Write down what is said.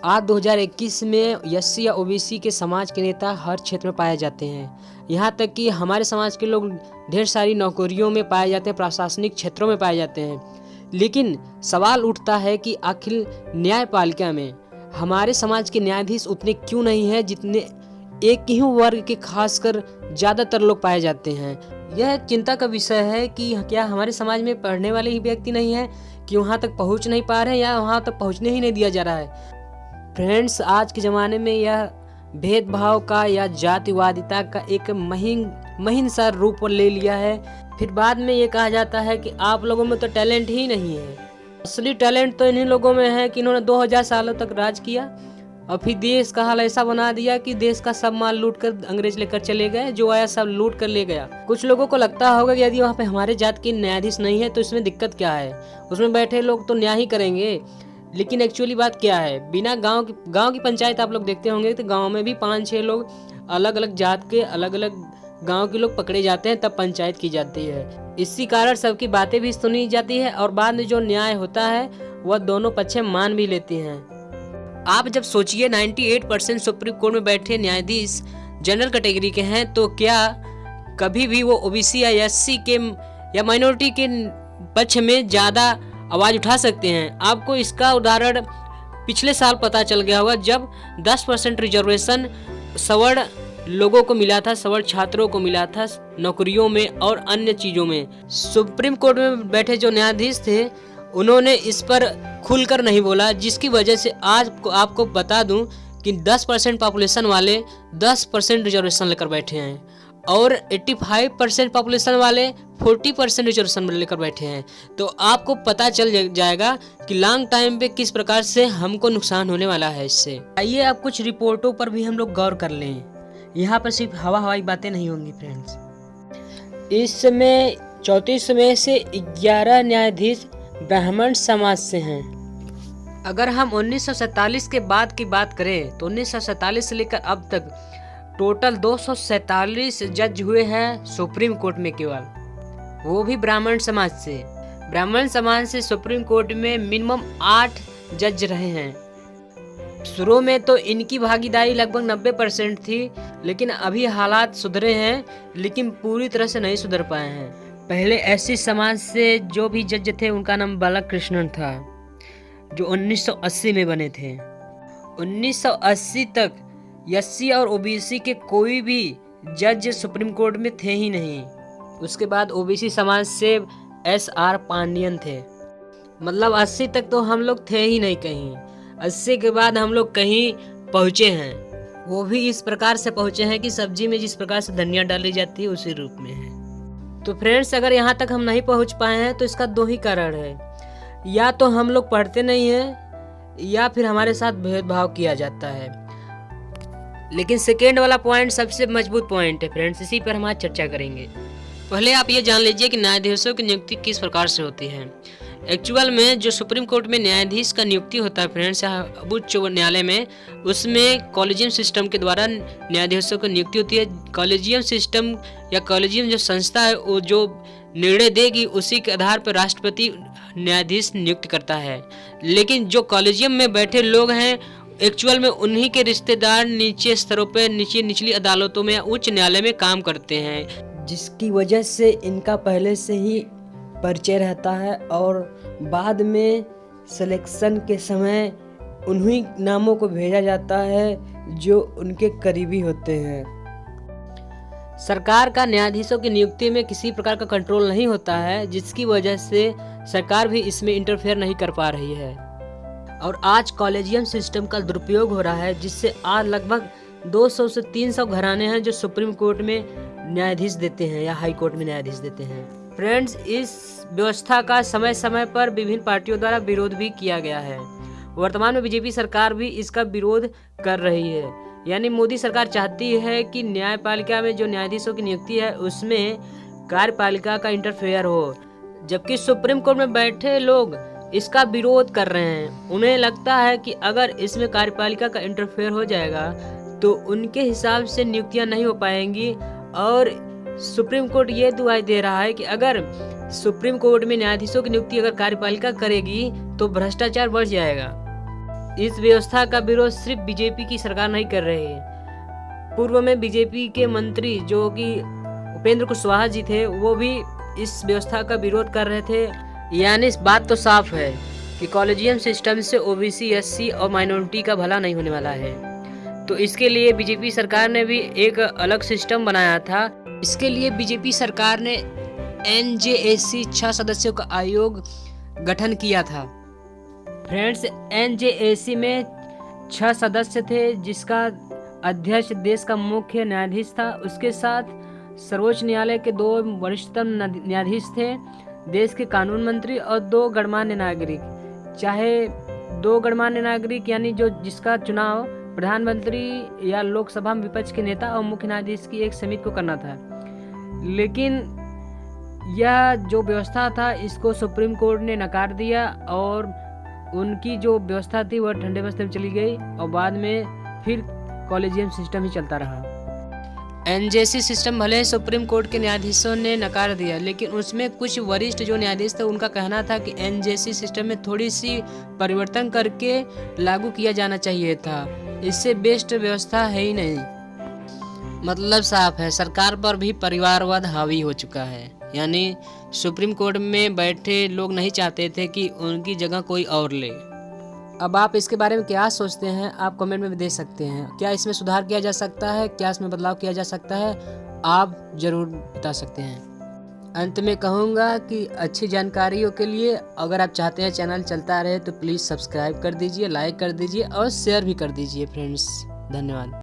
आज 2021 में एससी या ओबीसी के समाज के नेता हर क्षेत्र में पाए जाते हैं। यहाँ तक कि हमारे समाज के लोग ढेर सारी नौकरियों में पाए जाते हैं, प्रशासनिक क्षेत्रों में पाए जाते हैं। लेकिन सवाल उठता है कि आखिर न्यायपालिका में हमारे समाज के न्यायाधीश उतने क्यों नहीं हैं जितने एक ही वर्ग के खासकर ज़्यादातर लोग पाए जाते हैं। यह चिंता का विषय है कि क्या हमारे समाज में पढ़ने वाले ही व्यक्ति नहीं हैं कि वहाँ तक पहुँच नहीं पा रहे हैं या वहाँ तक पहुँचने ही नहीं दिया जा रहा है। फ्रेंड्स, आज के ज़माने में यह भेदभाव का या जातिवादिता का एक महीन सा रूप ले लिया है। फिर बाद में ये कहा जाता है कि आप लोगों में तो टैलेंट ही नहीं है। असली टैलेंट तो इन्हीं लोगों में है कि इन्होंने 2000 सालों तक राज किया और फिर देश का हाल ऐसा बना दिया कि देश का सब माल लूट कर अंग्रेज लेकर चले गए, जो आया सब लूट कर ले गया। कुछ लोगों को लगता होगा कि यदि वहाँ पे हमारे जात के न्यायाधीश नहीं है तो इसमें दिक्कत क्या है, उसमें बैठे लोग तो न्याय ही करेंगे। लेकिन एक्चुअली बात क्या है, बिना गांव की पंचायत आप लोग देखते होंगे तो गांव में भी 5-6 लोग अलग अलग जात के अलग अलग गांव के लोग पकड़े जाते हैं, तब पंचायत की जाती है। इसी कारण सबकी बातें भी सुनी जाती है और बाद में जो न्याय होता है वह दोनों पक्ष मान भी लेती हैं। आप जब सोचिए 98% सुप्रीम कोर्ट में बैठे न्यायाधीश जनरल कैटेगरी के हैं, तो क्या कभी भी वो ओबीसी या एससी के या माइनॉरिटी के पक्ष में ज़्यादा आवाज़ उठा सकते हैं? आपको इसका उदाहरण पिछले साल पता चल गया होगा, जब 10% रिजर्वेशन सवर्ण लोगों को मिला था, सवर्ण छात्रों को मिला था नौकरियों में और अन्य चीज़ों में। सुप्रीम कोर्ट में बैठे जो न्यायाधीश थे उन्होंने इस पर खुलकर नहीं बोला, जिसकी वजह से आज आपको बता दूं कि 10% पॉपुलेशन वाले 10% रिजर्वेशन लेकर बैठे हैं और 85% पॉपुलेशन वाले 40% रिजर्वेशन लेकर बैठे हैं। तो आपको पता चल जाएगा कि लॉन्ग टाइम पे किस प्रकार से हमको नुकसान होने वाला है इससे। आइए अब कुछ रिपोर्टों पर भी हम लोग गौर कर लें। यहाँ पर सिर्फ हवाई बातें नहीं होंगी फ्रेंड्स। इस समय 34 में से 11 न्यायाधीश ब्राह्मण समाज से हैं। अगर हम 1947 के बाद की बात करें तो 1947 से लेकर अब तक टोटल 247 जज हुए हैं सुप्रीम कोर्ट में, केवल वो भी ब्राह्मण समाज से। ब्राह्मण समाज से सुप्रीम कोर्ट में मिनिमम 8 जज रहे हैं। शुरू में तो इनकी भागीदारी लगभग 90% थी, लेकिन अभी हालात सुधरे हैं, लेकिन पूरी तरह से नहीं सुधर पाए हैं। पहले एससी समाज से जो भी जज थे उनका नाम बालकृष्णन था, जो 1980 में बने थे। 1980 तक एससी और ओबीसी के कोई भी जज सुप्रीम कोर्ट में थे ही नहीं। उसके बाद ओबीसी समाज से SR पांडियन थे। मतलब 80 तक तो हम लोग थे ही नहीं कहीं। 80 के बाद हम लोग कहीं पहुँचे हैं, वो भी इस प्रकार से पहुँचे हैं कि सब्जी में जिस प्रकार से धनिया डाली जाती है उसी रूप में है। तो फ्रेंड्स, अगर यहाँ तक हम नहीं पहुँच पाए हैं तो इसका 2 ही कारण है, या तो हम लोग पढ़ते नहीं हैं या फिर हमारे साथ भेदभाव किया जाता है। लेकिन सेकेंड वाला पॉइंट सबसे मजबूत पॉइंट है फ्रेंड्स, इसी पर हम आज चर्चा करेंगे। पहले आप ये जान लीजिए कि न्यायाधीशों की नियुक्ति किस प्रकार से होती है। एक्चुअल में जो सुप्रीम कोर्ट में न्यायाधीश का नियुक्ति होता है फ्रेंड्स, उच्च न्यायालय में, उसमें कॉलेजियम सिस्टम के द्वारा न्यायाधीशों की नियुक्ति होती है। कॉलेजियम सिस्टम या कॉलेजियम जो संस्था है वो जो निर्णय देगी उसी के आधार पर राष्ट्रपति न्यायाधीश नियुक्त करता है। लेकिन जो कॉलेजियम में बैठे लोग हैं एक्चुअल में उन्हीं के रिश्तेदार नीचे स्तरों पर निचली अदालतों में उच्च न्यायालय में काम करते हैं, जिसकी वजह से इनका पहले से ही परिचय रहता है और बाद में सिलेक्शन के समय उन्हीं नामों को भेजा जाता है जो उनके करीबी होते हैं। सरकार का न्यायाधीशों की नियुक्ति में किसी प्रकार का कंट्रोल नहीं होता है, जिसकी वजह से सरकार भी इसमें इंटरफेयर नहीं कर पा रही है। और आज कॉलेजियम सिस्टम का दुरुपयोग हो रहा है, जिससे आज लगभग 200 से 300 घराने हैं जो सुप्रीम कोर्ट में न्यायाधीश देते हैं या हाई कोर्ट में न्यायाधीश देते हैं। फ्रेंड्स, इस व्यवस्था का समय समय पर विभिन्न पार्टियों द्वारा विरोध भी किया गया है। वर्तमान में बीजेपी सरकार भी इसका विरोध कर रही है। यानी मोदी सरकार चाहती है कि न्यायपालिका में जो न्यायाधीशों की नियुक्ति है उसमें कार्यपालिका का इंटरफेयर हो, जबकि सुप्रीम कोर्ट में बैठे लोग इसका विरोध कर रहे हैं। उन्हें लगता है कि अगर इसमें कार्यपालिका का इंटरफेयर हो जाएगा तो उनके हिसाब से नियुक्तियां नहीं हो पाएंगी। और सुप्रीम कोर्ट ये दुहाई दे रहा है कि अगर सुप्रीम कोर्ट में न्यायाधीशों की नियुक्ति अगर कार्यपालिका करेगी तो भ्रष्टाचार बढ़ जाएगा। इस व्यवस्था का विरोध सिर्फ बीजेपी की सरकार नहीं कर रही है। पूर्व में बीजेपी के मंत्री जो कि उपेंद्र कुशवाहा जी थे, वो भी इस व्यवस्था का विरोध कर रहे थे। यानी इस बात तो साफ है कि कॉलेजियम सिस्टम से ओबीसी, एससी और माइनॉरिटी का भला नहीं होने वाला है। तो इसके लिए बीजेपी सरकार ने भी एक अलग सिस्टम बनाया था। इसके लिए बीजेपी सरकार ने एनजेएसी 6 सदस्यों का आयोग गठन किया था। फ्रेंड्स, एनजेएसी में 6 सदस्य थे, जिसका अध्यक्ष देश का मुख्य न्यायाधीश था। उसके साथ सर्वोच्च न्यायालय के 2 वरिष्ठतम न्यायाधीश थे, देश के कानून मंत्री और 2 गणमान्य नागरिक। चाहे 2 गणमान्य नागरिक यानी जिसका चुनाव प्रधानमंत्री या लोकसभा में विपक्ष के नेता और मुख्य न्यायाधीश की एक समिति को करना था। लेकिन यह जो व्यवस्था था, इसको सुप्रीम कोर्ट ने नकार दिया और उनकी जो व्यवस्था थी वह ठंडे बस्ते में चली गई और बाद में फिर कॉलेजियम सिस्टम ही चलता रहा। एनजेसी सिस्टम भले ही सुप्रीम कोर्ट के न्यायाधीशों ने नकार दिया, लेकिन उसमें कुछ वरिष्ठ जो न्यायाधीश थे उनका कहना था कि एनजेसी सिस्टम में थोड़ी सी परिवर्तन करके लागू किया जाना चाहिए था। इससे बेस्ट व्यवस्था है ही नहीं। मतलब साफ है, सरकार पर भी परिवारवाद हावी हो चुका है। यानी सुप्रीम कोर्ट में बैठे लोग नहीं चाहते थे कि उनकी जगह कोई और ले। अब आप इसके बारे में क्या सोचते हैं, आप कमेंट में दे सकते हैं। क्या इसमें सुधार किया जा सकता है, क्या इसमें बदलाव किया जा सकता है, आप ज़रूर बता सकते हैं। अंत में कहूँगा कि अच्छी जानकारियों के लिए अगर आप चाहते हैं चैनल चलता रहे तो प्लीज़ सब्सक्राइब कर दीजिए, लाइक कर दीजिए और शेयर भी कर दीजिए फ्रेंड्स। धन्यवाद।